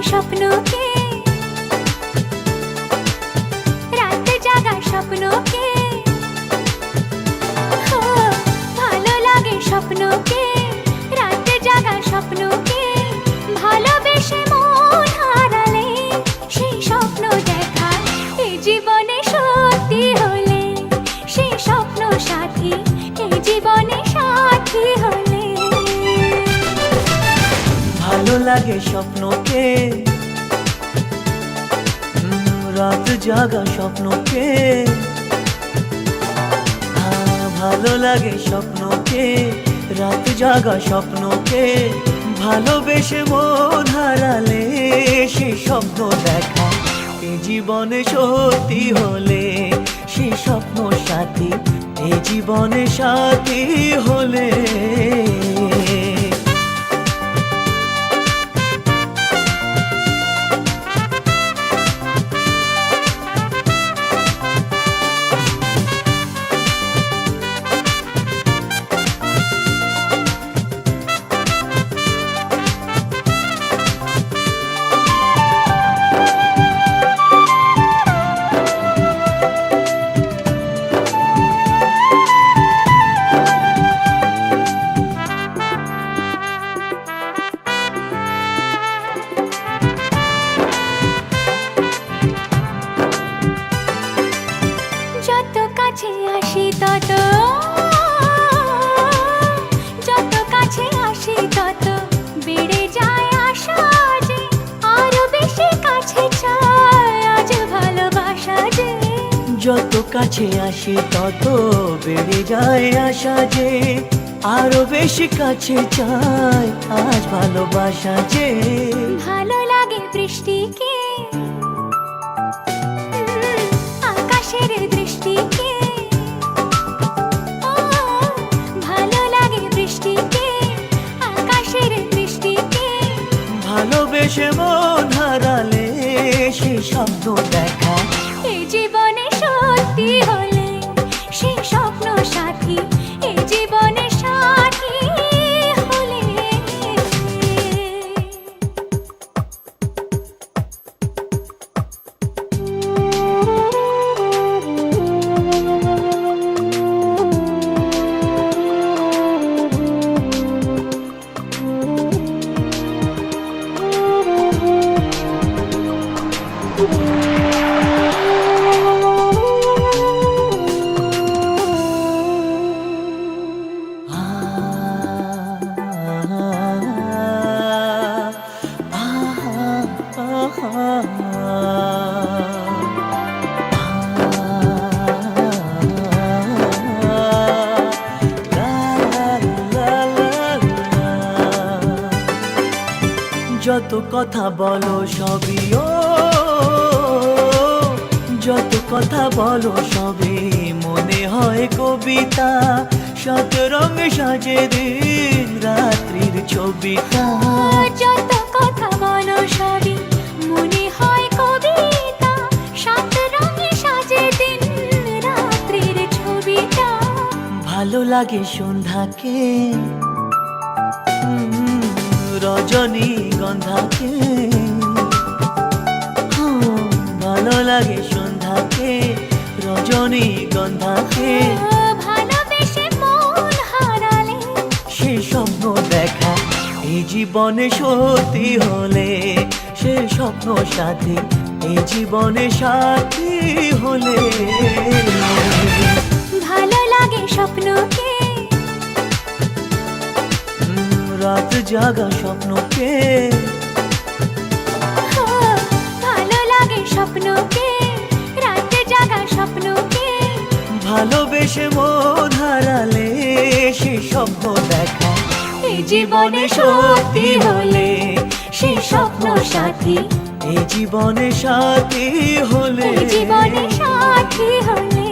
স্বপ্নকে, রাত জাগা স্বপ্নকে, ভালো লাগে স্বপ্নকে, রাত জাগা স্বপ্নকে, ভালোবেসে মন হারালে সেই স্বপ্ন দেখা এই জীবনে সত্যি হলে, সেই স্বপ্ন সাথী এই জীবনে সাথী হলে। ভালো লাগে স্বপ্নকে, রাত জাগা স্বপ্নকে, ভালো লাগে স্বপ্নকে, রাত জাগা স্বপ্নকে, ভালোবেসে মন হারালে সেই স্বপ্ন দেখা এই জীবনে সত্যি হলে, সেই স্বপ্ন সাথী এই জীবনে সাথী হলে। যত কাছে আসি তত, যত কাছে আসি তত বেড়ে যায় আশা যে আরো বেশি কাছে চাই আজ ভালোবাসা যে। যত কাছে আসি তত বেড়ে যায় আশা যে আরো বেশি কাছে চাই আজ ভালোবাসা যে। ভালো লাগে বৃষ্টিকে, আকাশের দৃষ্টিকে, ভালো লাগে বৃষ্টিকে, আকাশের দৃষ্টিকে, ভালোবেসে মন হারালে সেই স্বপ্ন দেখা এই জীবনে সত্যি হলে, সেই স্বপ্ন সাথী এই জীবনে সাথী হলে। যত কথা বলো সবই ও, যত কথা বলো সবই মনে হয় কবিতা, শত রঙে সাজে দিন রাত্রির ছবিটা। যত কথা বলো সবই মনে হয় কবিতা, সাত রঙে সাজে দিন রাত্রির ছবিটা। ভালো লাগে সন্ধ্যাকে, রজনী গন্ধাকে, ভালো লাগে সন্ধ্যাকে, রজনী গন্ধাকে, ভালোবেসে মন হারালে সেই স্বপ্ন দেখা এই জীবনে সত্যি হলে, সেই স্বপ্ন সাথী এই জীবনে সাথী হলে। ভালো লাগে স্বপ্নকে, রাত জাগা স্বপ্নকে, ভালো লাগে স্বপ্নকে, রাত জাগা স্বপ্নকে, ভালোবেসে মন হারালে সেই স্বপ্ন দেখা এই জীবনে সত্যি হলে, সেই স্বপ্ন সাথী এই জীবনে সাথী হলে। এই জীবনে সাথী হলে।